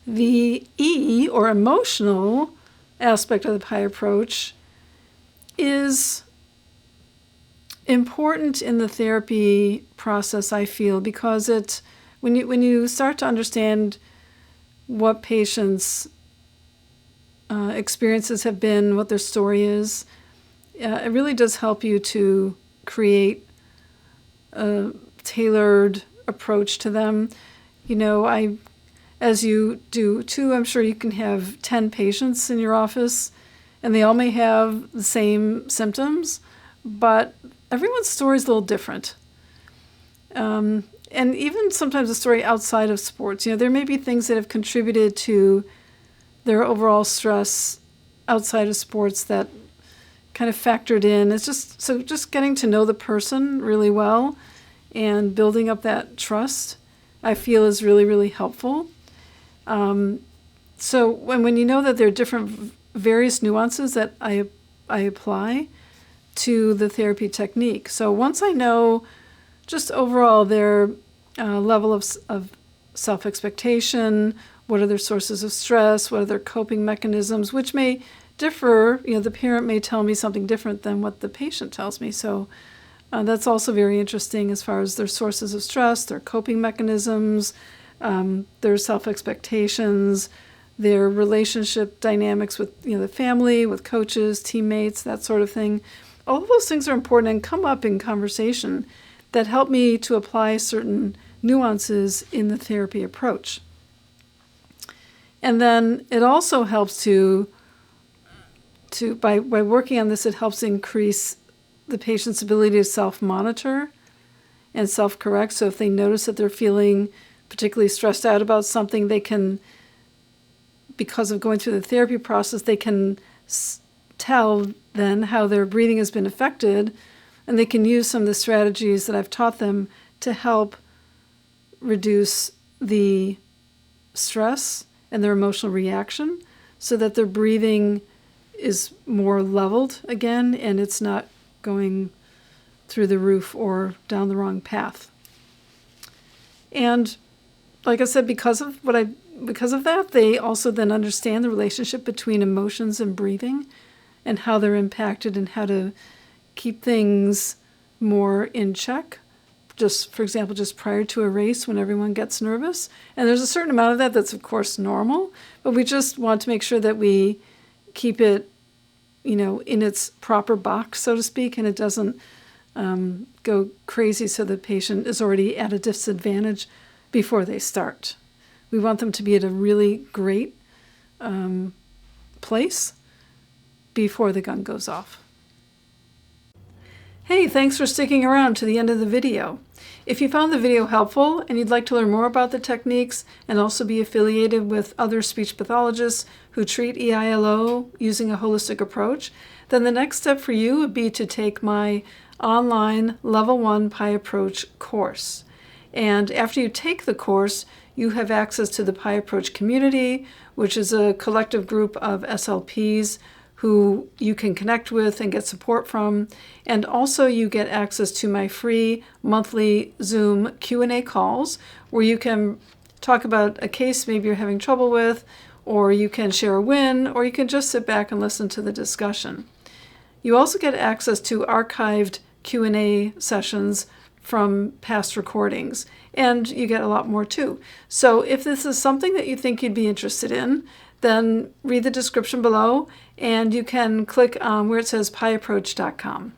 The E, or emotional aspect of the P.I.E approach, is important in the therapy process, I feel, because when you start to understand what patients' experiences have been, what their story is, it really does help you to create a tailored approach to them. As you do too, I'm sure you can have 10 patients in your office, and they all may have the same symptoms, but everyone's story is a little different. And even sometimes a story outside of sports. There may be things that have contributed to their overall stress outside of sports that kind of factored in. It's just getting to know the person really well and building up that trust, I feel, is really, really helpful. So when you know that there are different various nuances that I apply to the therapy technique. So once I know just overall their level of self-expectation, what are their sources of stress, what are their coping mechanisms, which may differ. The parent may tell me something different than what the patient tells me. So that's also very interesting as far as their sources of stress, their coping mechanisms, their self-expectations, their relationship dynamics with the family, with coaches, teammates, that sort of thing. All of those things are important and come up in conversation that help me to apply certain nuances in the therapy approach. And then it also helps by working on this, it helps increase the patient's ability to self-monitor and self-correct. So if they notice that they're feeling particularly stressed out about something, they can, because of going through the therapy process, they can tell then how their breathing has been affected, and they can use some of the strategies that I've taught them to help reduce the stress and their emotional reaction so that their breathing is more leveled again and it's not going through the roof or down the wrong path. And like I said, because of that, they also then understand the relationship between emotions and breathing and how they're impacted and how to keep things more in check. Just, for example, just prior to a race when everyone gets nervous. And there's a certain amount of that that's, of course, normal, but we just want to make sure that we keep it, in its proper box, so to speak, and it doesn't go crazy so the patient is already at a disadvantage before they start. We want them to be at a really great place before the gun goes off. Hey, thanks for sticking around to the end of the video. If you found the video helpful and you'd like to learn more about the techniques and also be affiliated with other speech pathologists who treat EILO using a holistic approach, then the next step for you would be to take my online Level 1 P.I.E Approach course. And after you take the course, you have access to the P.I.E Approach community, which is a collective group of SLPs who you can connect with and get support from. And also you get access to my free monthly Zoom Q&A calls where you can talk about a case maybe you're having trouble with, or you can share a win, or you can just sit back and listen to the discussion. You also get access to archived Q&A sessions from past recordings, and you get a lot more too. So if this is something that you think you'd be interested in, then read the description below and you can click on where it says PIEapproach.com.